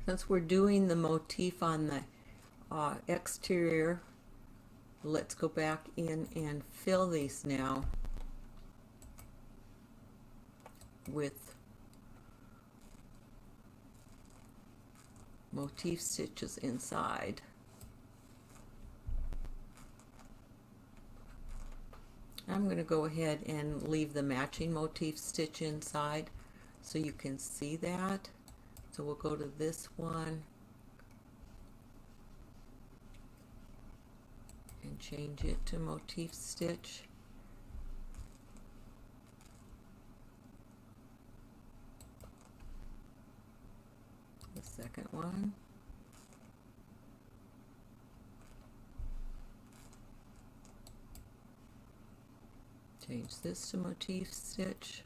Since we're doing the motif on the exterior, let's go back in and fill these now with motif stitches inside. I'm going to go ahead and leave the matching motif stitch inside so you can see that. So we'll go to this one and change it to motif stitch. The second one. Change this to motif stitch.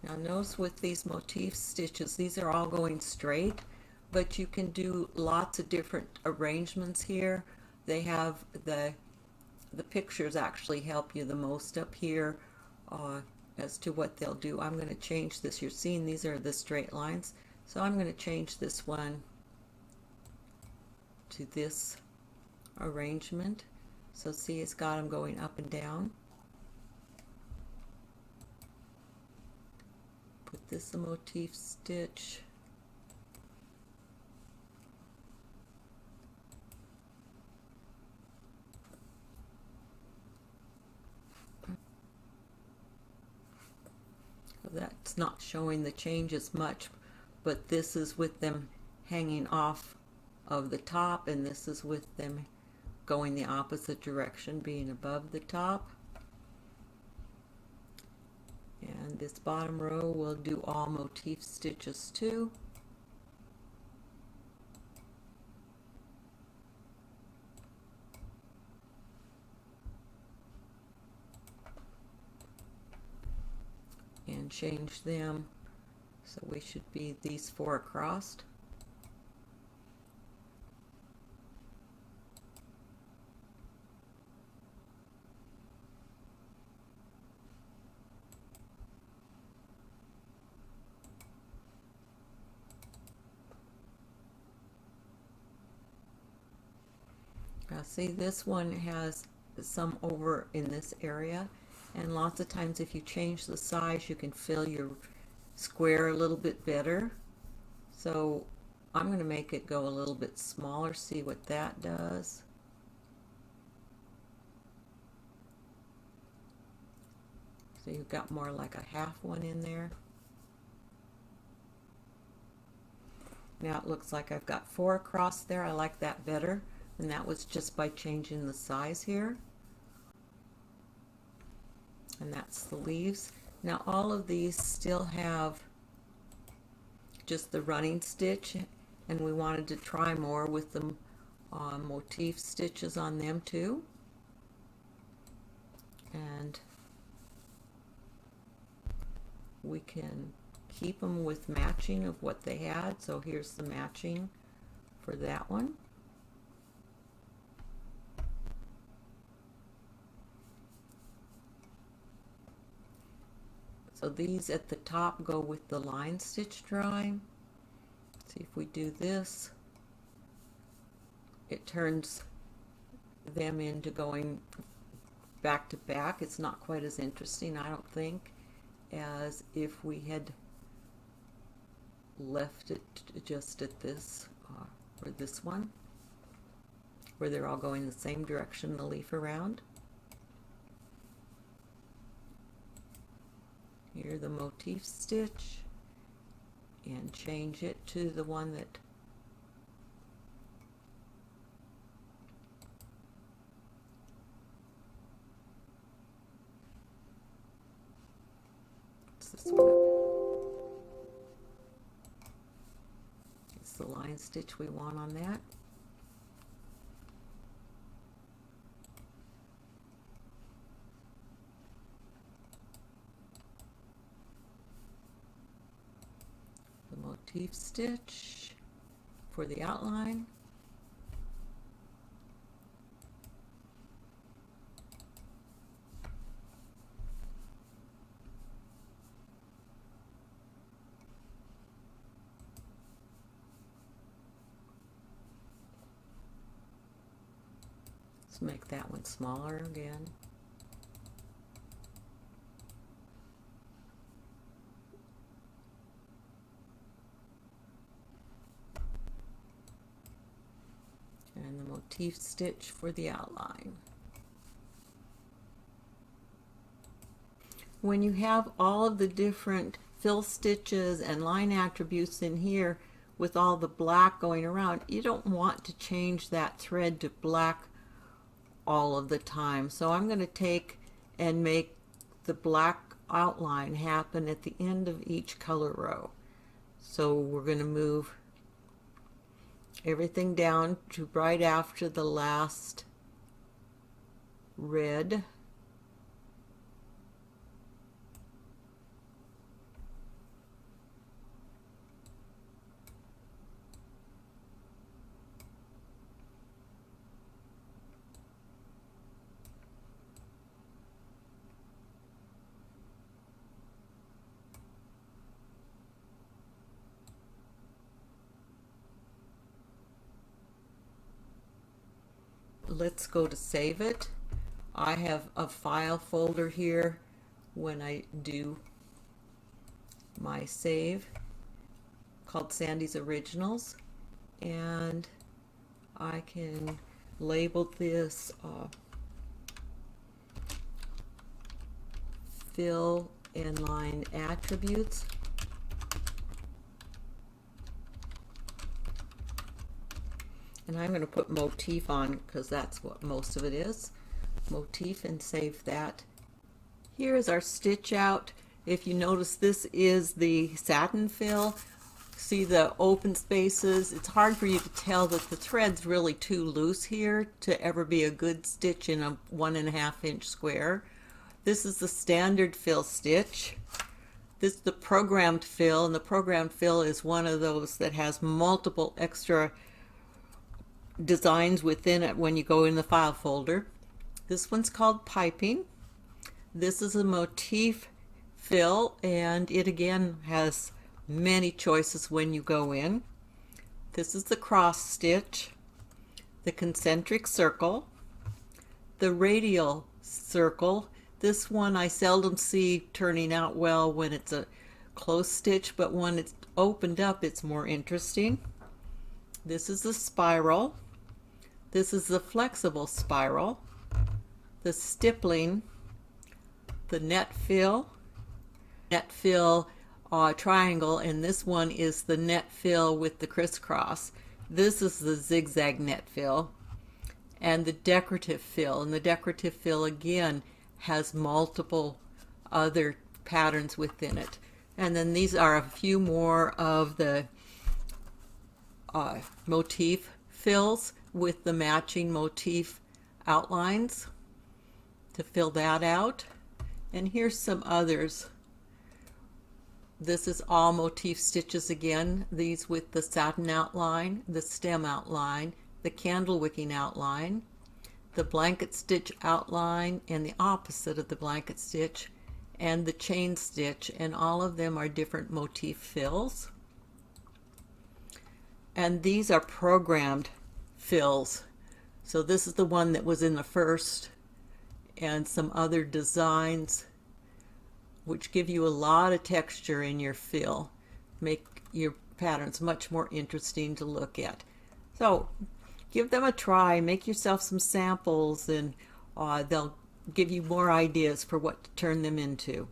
Now notice with these motif stitches, these are all going straight, but you can do lots of different arrangements here. They have the pictures actually help you the most up here as to what they'll do. I'm going to change this. You're seeing these are the straight lines, so I'm going to change this one to this arrangement. So see, it's got them going up and down. Put this a motif stitch. That's not showing the change as much, but this is with them hanging off of the top, and this is with them going the opposite direction, being above the top. And this bottom row will do all motif stitches too. And change them so we should be these 4 across. Now see, this one has some over in this area, and lots of times if you change the size you can fill your square a little bit better. So I'm going to make it go a little bit smaller, see what that does. So you've got more like a half one in there. Now it looks like I've got 4 across there. I like that better, and that was just by changing the size here. And that's the leaves. Now all of these still have just the running stitch, and we wanted to try more with the motif stitches on them too. And we can keep them with matching of what they had. So here's the matching for that one. So these at the top go with the line stitch drawing. See if we do this, it turns them into going back to back. It's not quite as interesting, I don't think, as if we had left it just at this or this one, where they're all going the same direction, the leaf around. Here the motif stitch, and change it to the one that this one. It's the line stitch we want on that. The motif stitch for the outline. Let's make that one smaller again. And the motif stitch for the outline. When you have all of the different fill stitches and line attributes in here with all the black going around, you don't want to change that thread to black all of the time. So I'm going to take and make the black outline happen at the end of each color row. So we're going to move everything down to right after the last red. Let's go to save it. I have a file folder here when I do my save called Sandy's Originals, and I can label this fill and line attributes. And I'm going to put motif on because that's what most of it is. Motif, and save that. Here is our stitch out. If you notice, this is the satin fill. See the open spaces? It's hard for you to tell that the thread's really too loose here to ever be a good stitch in a 1.5 inch square. This is the standard fill stitch. This is the programmed fill, and the programmed fill is one of those that has multiple extra designs within it when you go in the file folder. This one's called piping. This is a motif fill, and it again has many choices when you go in. This is the cross stitch, the concentric circle, the radial circle. This one I seldom see turning out well when it's a close stitch, but when it's opened up it's more interesting. This is the spiral. This is the flexible spiral, the stippling, the net fill triangle, and this one is the net fill with the crisscross. This is the zigzag net fill, and the decorative fill. And the decorative fill again has multiple other patterns within it. And then these are a few more of the motif fills with the matching motif outlines to fill that out. And here's some others. This is all motif stitches again, these with the satin outline, the stem outline, the candle wicking outline, the blanket stitch outline, and the opposite of the blanket stitch, and the chain stitch, and all of them are different motif fills. And these are programmed fills. So this is the one that was in the first, and some other designs which give you a lot of texture in your fill, make your patterns much more interesting to look at. So give them a try, make yourself some samples, and they'll give you more ideas for what to turn them into.